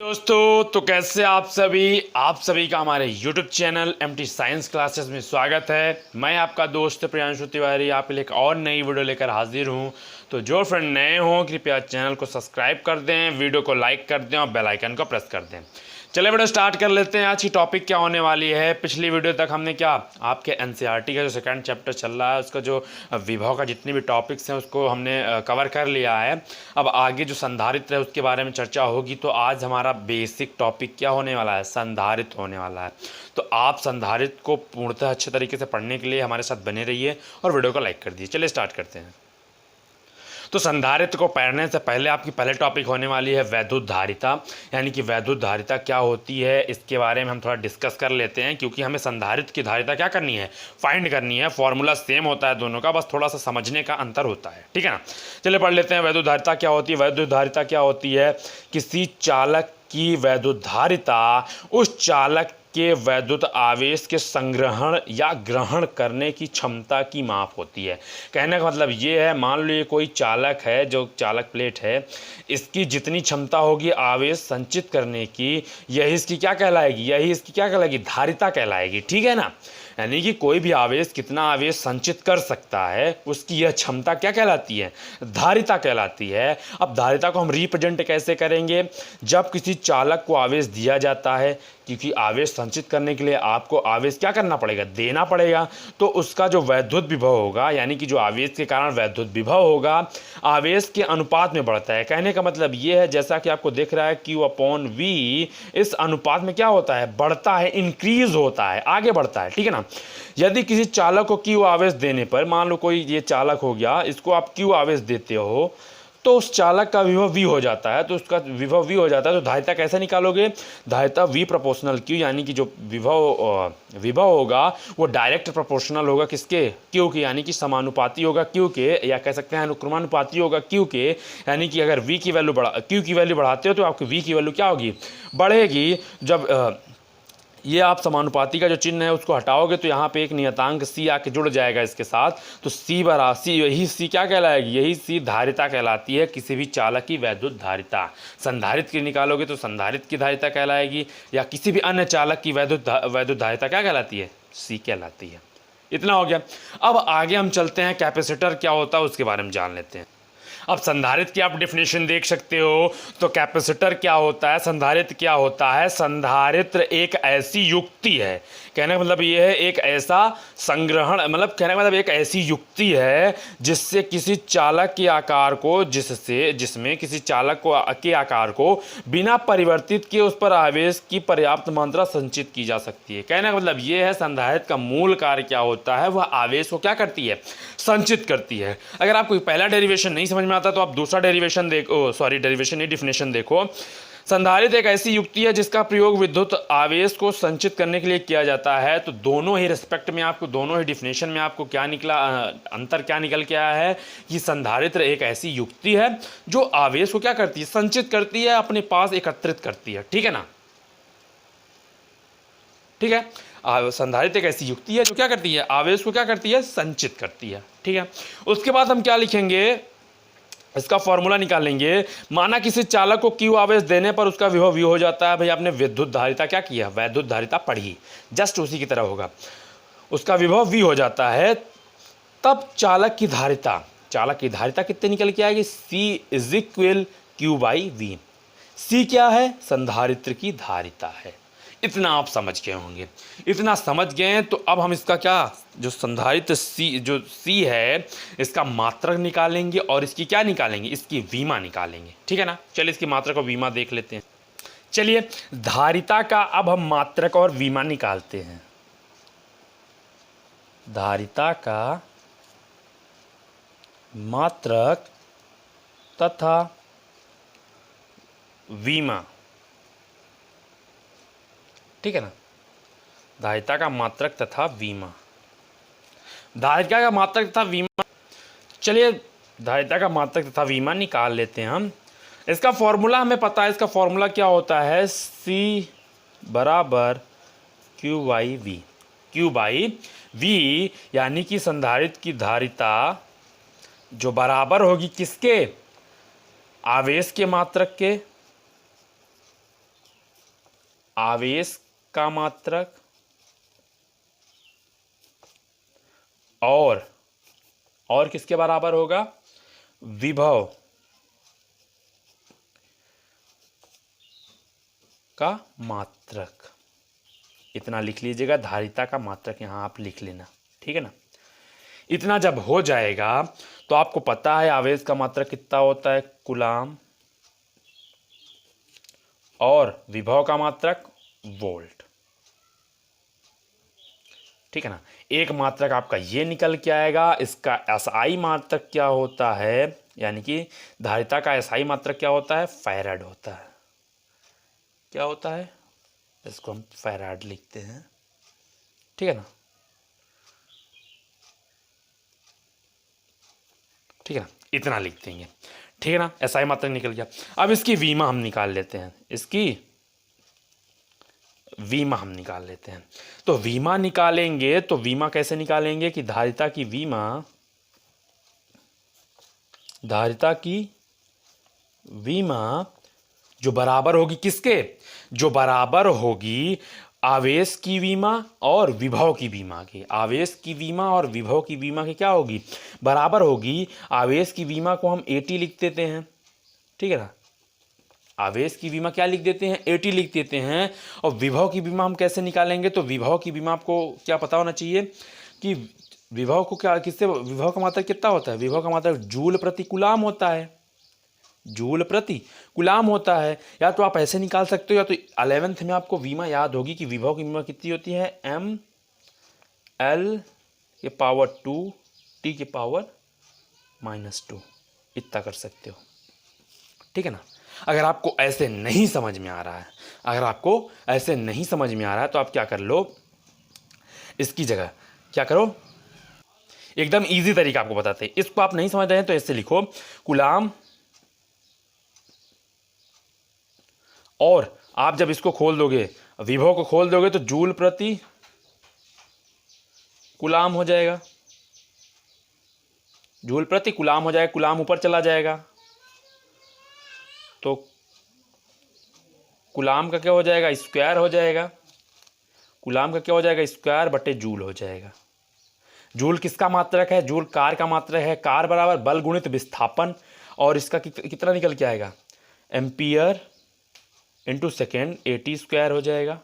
दोस्तों, तो कैसे आप सभी का हमारे YouTube channel MT science classes में स्वागत है। मैं आपका दोस्त प्रियांशु तिवारी आप एक और नई वीडियो लेकर हाजिर हूं। तो जो फ्रेंड नए हों कृपया चैनल को सब्सक्राइब कर दें, वीडियो को लाइक कर दें और बेल आइकन को प्रेस कर दें। चलिए वीडियो स्टार्ट कर लेते हैं। आज की टॉपिक क्या होने वाली है। पिछली वीडियो तक हमने क्या आपके NCERT का जो सेकंड चैप्टर चल रहा है उसका जो विभव का जितनी भी टॉपिक्स हैं उसको हमने कवर कर लिया है। अब आगे जो संधारित्र है उसके बारे में चर्चा होगी। तो आज हमारा बेसिक टॉपिक क्या होने वाला है, संधारित्र होने वाला है। तो आप संधारित्र को पूर्णतः अच्छे तरीके से पढ़ने के लिए हमारे साथ बने रहिए और वीडियो को लाइक कर दीजिए। चलिए स्टार्ट करते हैं। तो संधारित्र को पढ़ने से पहले आपकी पहले टॉपिक होने वाली है वैद्युत धारिता, यानी कि वैद्युत धारिता क्या होती है इसके बारे में हम थोड़ा डिस्कस कर लेते हैं, क्योंकि हमें संधारित्र की धारिता क्या करनी है, फाइंड करनी है। फॉर्मूला सेम होता है दोनों का, बस थोड़ा सा समझने का अंतर होता है, ठीक है ना। चलिए पढ़ लेते हैं। वैद्युत धारिता क्या होती है। वैद्युत धारिता क्या होती है, किसी चालक की वैद्युत धारिता उस चालक के वैद्युत आवेश के संग्रहण या ग्रहण करने की क्षमता की माप होती है। कहने का मतलब ये है, मान लो ये कोई चालक है, जो चालक प्लेट है, इसकी जितनी क्षमता होगी आवेश संचित करने की, यही इसकी क्या कहलाएगी, धारिता कहलाएगी, ठीक है ना। यानी कि कोई भी आवेश कितना आवेश संचित कर सकता है उसकी यह क्षमता क्या कहलाती है, धारिता कहलाती है। अब धारिता को हम रिप्रेजेंट कैसे करेंगे, जब किसी चालक को आवेश दिया जाता है, क्योंकि आवेश संचित करने के लिए आपको आवेश क्या करना पड़ेगा, देना पड़ेगा। तो उसका जो वैद्युत विभव होगा, यानी कि जो आवेश के कारण वैद्युत विभव होगा, आवेश के अनुपात में बढ़ता है। कहने का मतलब ये है, जैसा कि आपको दिख रहा है Q/V इस अनुपात में क्या होता है, बढ़ता है, इंक्रीज होता है, आगे बढ़ता है, ठीक है ना। यदि किसी चालक को Q आवेश देने पर, मान लो कोई ये चालक हो गया, इसको आप Q आवेश देते हो तो उस चालक का विभव V हो जाता है। तो उसका विभव V हो जाता है तो धारिता कैसे निकालोगे, धारिता V प्रोपोर्शनल Q, यानी कि जो विभव होगा वो डायरेक्ट प्रोपोर्शनल होगा किसके, Q के, यानी कि समानुपाती होगा Q के, या कह सकते हैं अनुक्रमानुपाती होगा Q के। यानी कि अगर Q की वैल्यू बढ़ाते हो तो आपकी V की वैल्यू क्या होगी, बढ़ेगी। जब ये आप समानुपाती का जो चिन्ह है उसको हटाओगे तो यहाँ पे एक नियतांक C आके जुड़ जाएगा इसके साथ, तो यही C क्या कहलाएगी, यही C धारिता कहलाती है, किसी भी चालक की वैद्युत धारिता। संधारित्र की निकालोगे तो संधारित्र की धारिता कहलाएगी, या किसी भी अन्य चालक की वैद्युत धारिता क्या कहलाती है, C कहलाती है। इतना हो गया। अब आगे हम चलते हैं, कैपेसिटर क्या होता है उसके बारे में जान लेते हैं। अब संधारित्र की आप डेफिनेशन देख सकते हो। तो कैपेसिटर क्या होता है, संधारित्र क्या होता है। संधारित्र एक ऐसी युक्ति है, कहने का मतलब ये है एक ऐसा संग्रहण, मतलब कहने का मतलब एक ऐसी युक्ति है जिससे किसी चालक के आकार को, जिसमें किसी चालक के आकार को बिना परिवर्तित किए उस पर आवेश की पर्याप्त मात्रा संचित की जा सकती है। कहने का मतलब ये है, संधारित्र का मूल कार्य क्या होता है, वह आवेश को क्या करती है, संचित करती है। अगर आपको पहला डेरिवेशन नहीं समझ में आता तो आप दूसरा डेरिवेशन डेफिनेशन देखो। संधारित्र एक ऐसी युक्ति है जिसका प्रयोग विद्युत आवेश को संचित करने के लिए किया जाता है। तो दोनों ही रिस्पेक्ट में आपको, दोनों ही डिफिनेशन में आपको क्या निकला, अंतर क्या निकल के आया है कि संधारित्र एक ऐसी युक्ति है जो आवेश को क्या करती है, संचित करती है, अपने पास एकत्रित करती है, ठीक है ना। ठीक है, संधारित्र एक ऐसी युक्ति है जो क्या करती है, आवेश को क्या करती है, संचित करती है, ठीक है। उसके बाद हम क्या लिखेंगे, इसका फॉर्मूला निकालेंगे। माना किसी चालक को Q आवेश देने पर उसका विभव V हो जाता है। भाई आपने विद्युत धारिता क्या किया, वैद्युत धारिता पढ़ी, जस्ट उसी की तरह होगा, उसका विभव V हो जाता है। तब चालक की धारिता कितने निकल के आएगी, C = Q/V। C क्या है, संधारित्र की धारिता है। इतना आप समझ गए होंगे। इतना समझ गए तो अब हम इसका क्या, जो संधारित्र C है इसका मात्रक निकालेंगे और इसकी क्या निकालेंगे, इसकी विमा निकालेंगे, ठीक है ना। चलिए इसकी मात्रक और विमा देख लेते हैं। चलिए धारिता का अब हम मात्रक और विमा निकालते हैं। धारिता का मात्रक तथा विमा, ठीक है ना। धारिता का मात्रक तथा विमा, धारिता का मात्रक तथा विमा, चलिए धारिता का मात्रक तथा विमा निकाल लेते हैं हम। इसका फॉर्मूला हमें पता है, इसका फॉर्मूला क्या होता है, C = Q/V। Q/V यानी कि संधारित्र की धारिता जो बराबर होगी किसके, आवेश के मात्रक के, आवेश का मात्रक और किसके बराबर होगा, विभव का मात्रक। इतना लिख लीजिएगा, धारिता का मात्रक यहां आप लिख लेना, ठीक है ना। इतना जब हो जाएगा तो आपको पता है आवेश का मात्रक कितना होता है, कूलाम, और विभव का मात्रक वोल्ट, ठीक है ना। एक मात्रक आपका ये निकल के आएगा। इसका एसआई मात्रक क्या होता है, यानी कि धारिता का एसआई मात्रक क्या होता है, फैराड होता है। क्या होता है, इसको हम फैराड लिखते हैं, ठीक है ना, ठीक है ना। इतना लिख देंगे, ठीक है ना। एसआई मात्रक निकल गया। अब इसकी वीमा हम निकाल लेते हैं, इसकी वीमा हम निकाल लेते हैं। तो वीमा निकालेंगे तो वीमा कैसे निकालेंगे कि धारिता की वीमा जो बराबर होगी किसके, जो बराबर होगी आवेश की वीमा और विभव की वीमा के। आवेश की वीमा और विभव की वीमा की क्या होगी, बराबर होगी। आवेश की वीमा को हम AT लिख देते हैं, ठीक है ना। आवेश की वीमा क्या लिख देते हैं, AT लिख देते हैं। और विभव की वीमा हम कैसे निकालेंगे, तो विभव की वीमा आपको क्या पता होना चाहिए कि विभव को क्या, किससे, विभव का मात्रक कितना होता है, विभव का मात्रक जूल प्रति कूलाम होता है, जूल प्रति कूलाम होता है। या तो आप ऐसे निकाल सकते हो, या तो 11th में आपको वीमा याद होगी कि विभव की वीमा कितनी होती है, ml के पावर 2 t के पावर -2, इतना कर सकते हो, ठीक है ना। अगर आपको ऐसे नहीं समझ में आ रहा है, तो आप क्या कर लो, इसकी जगह क्या करो, एकदम इजी तरीका आपको बताते हैं। इसको आप नहीं समझ रहे हैं तो ऐसे लिखो, कूलाम, और आप जब इसको खोल दोगे, विभव को खोल दोगे, तो जूल प्रति कूलाम हो जाएगा, जूल प्रति कूलाम हो जाएगा। कूलाम ऊपर चला जाएगा तो कूलाम का क्या हो जाएगा, स्क्वायर हो जाएगा। कूलाम का क्या हो जाएगा, स्क्वायर बटे जूल हो जाएगा। जूल किसका मात्रक है, जूल कार का मात्रक है। कार बराबर बल गुणित विस्थापन, और इसका कितना निकल के आएगा, ampere into second, AT square हो जाएगा,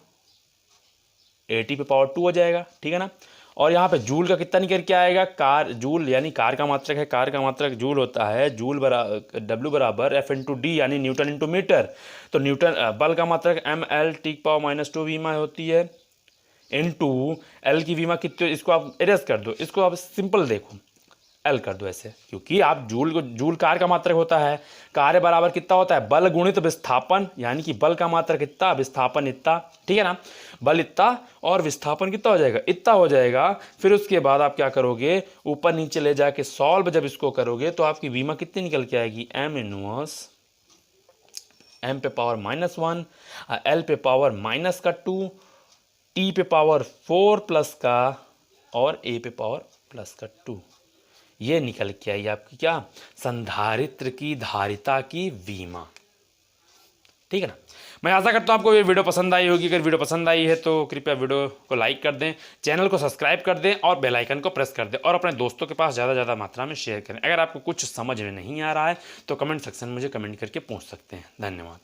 AT पे पावर 2 हो जाएगा, ठीक है ना। और यहाँ पे जूल का कितना निकल के आएगा, कार जूल यानी कार का मात्रक है, कार का मात्रक जूल होता है। जूल W बराबर F इंटू डी यानी न्यूटन इंटू मीटर। तो न्यूटन बल का मात्रक ml t पावर -2 वीमा होती है, इंटू L की वीमा कितनी, इसको आप एरेस कर दो, इसको आप सिंपल देखो, L कर दो ऐसे, क्योंकि आप जूल कार का मात्रक होता है। कार्य बराबर कितना होता है, बल गुणित विस्थापन, यानी कि बल का मात्रक इतना, विस्थापन इतना, ठीक है ना। बल इतना और विस्थापन कितना हो जाएगा, इतना हो जाएगा। फिर उसके बाद आप क्या करोगे, ऊपर नीचे ले जाके सॉल्व जब इसको करोगे तो आपकी वीमा कितनी निकल के आएगी, m इनवर्स m पे पावर -1, L पे पावर -2, T पे पावर 4 प्लस का, और A पे पावर +2। ये निकल के आई आपकी क्या, संधारित्र की धारिता की वीमा, ठीक है ना। मैं आशा करता हूँ आपको ये वीडियो पसंद आई होगी। अगर वीडियो पसंद आई है तो कृपया वीडियो को लाइक कर दें, चैनल को सब्सक्राइब कर दें और बेल आइकन को प्रेस कर दें, और अपने दोस्तों के पास ज़्यादा मात्रा में शेयर करें। अगर आपको कुछ समझ में नहीं आ रहा है तो कमेंट सेक्शन में मुझे कमेंट करके पूछ सकते हैं। धन्यवाद।